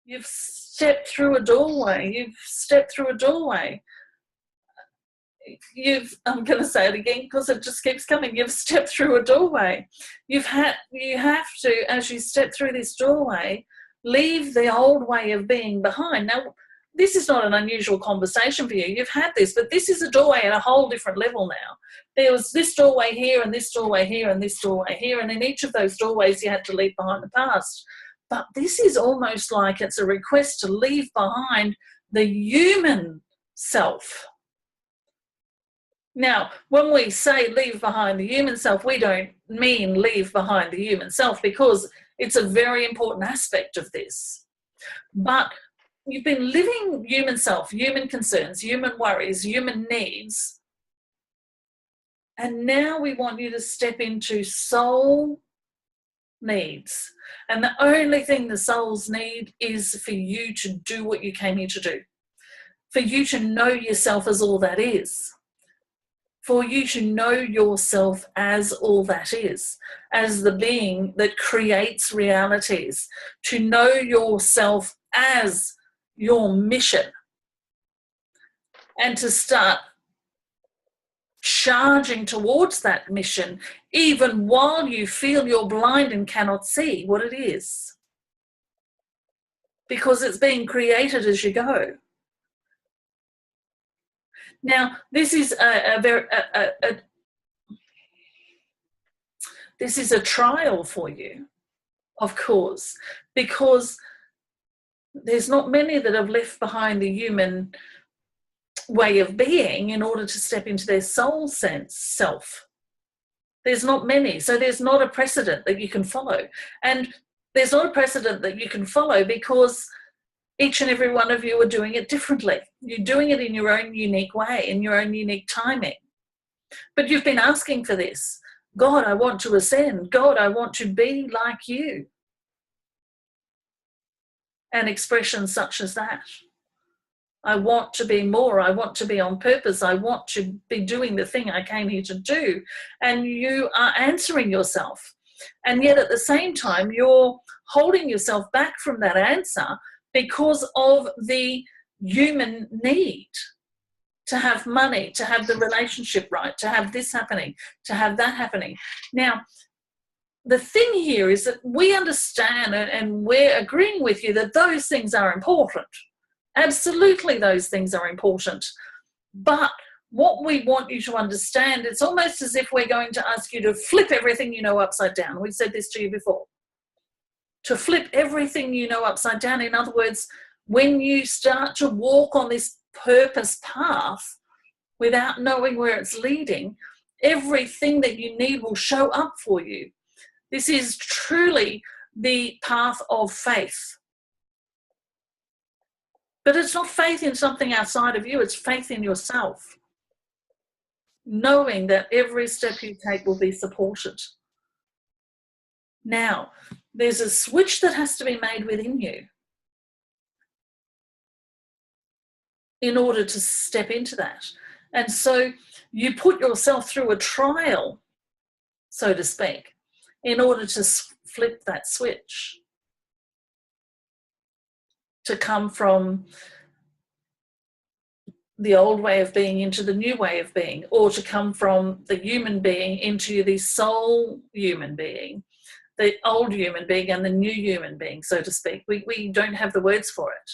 You've stepped through a doorway. You've stepped through a doorway. I'm going to say it again because it just keeps coming. You've stepped through a doorway. You have to, as you step through this doorway, leave the old way of being behind. Now, this is not an unusual conversation for you. You've had this, but this is a doorway at a whole different level now. There was this doorway here and this doorway here and this doorway here, and in each of those doorways you had to leave behind the past. But this is almost like it's a request to leave behind the human self. Now, when we say leave behind the human self, we don't mean leave behind the human self, because it's a very important aspect of this. But you've been living human self, human concerns, human worries, human needs. And now we want you to step into soul needs. And the only thing the souls need is for you to do what you came here to do. For you to know yourself as all that is. For you to know yourself as all that is, as the being that creates realities, to know yourself as your mission, and to start charging towards that mission, even while you feel you're blind and cannot see what it is, because it's being created as you go. Now, this is this is a trial for you, of course, because there's not many that have left behind the human way of being in order to step into their soul sense self. There's not many, so there's not a precedent that you can follow. And there's not a precedent that you can follow because each and every one of you are doing it differently. You're doing it in your own unique way, in your own unique timing. But you've been asking for this. God, I want to ascend. God, I want to be like you. And expressions such as that. I want to be more. I want to be on purpose. I want to be doing the thing I came here to do. And you are answering yourself. And yet at the same time, you're holding yourself back from that answer because of the human need to have money, to have the relationship right, to have this happening, to have that happening. Now, the thing here is that we understand, and we're agreeing with you, that those things are important. Absolutely, those things are important. But what we want you to understand, it's almost as if we're going to ask you to flip everything you know upside down. We've said this to you before. To flip everything you know upside down. In other words, when you start to walk on this purpose path without knowing where it's leading, everything that you need will show up for you. This is truly the path of faith. But it's not faith in something outside of you, it's faith in yourself. Knowing that every step you take will be supported. Now, there's a switch that has to be made within you in order to step into that. And so you put yourself through a trial, so to speak, in order to flip that switch. To come from the old way of being into the new way of being, or to come from the human being into the soul human being, the old human being and the new human being, so to speak. We don't have the words for it,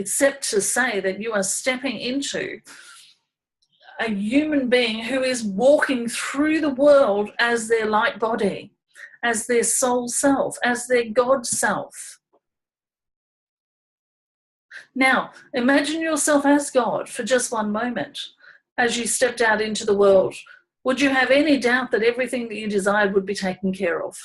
except to say that you are stepping into a human being who is walking through the world as their light body, as their soul self, as their God self. Now, imagine yourself as God for just one moment as you stepped out into the world. Would you have any doubt that everything that you desired would be taken care of?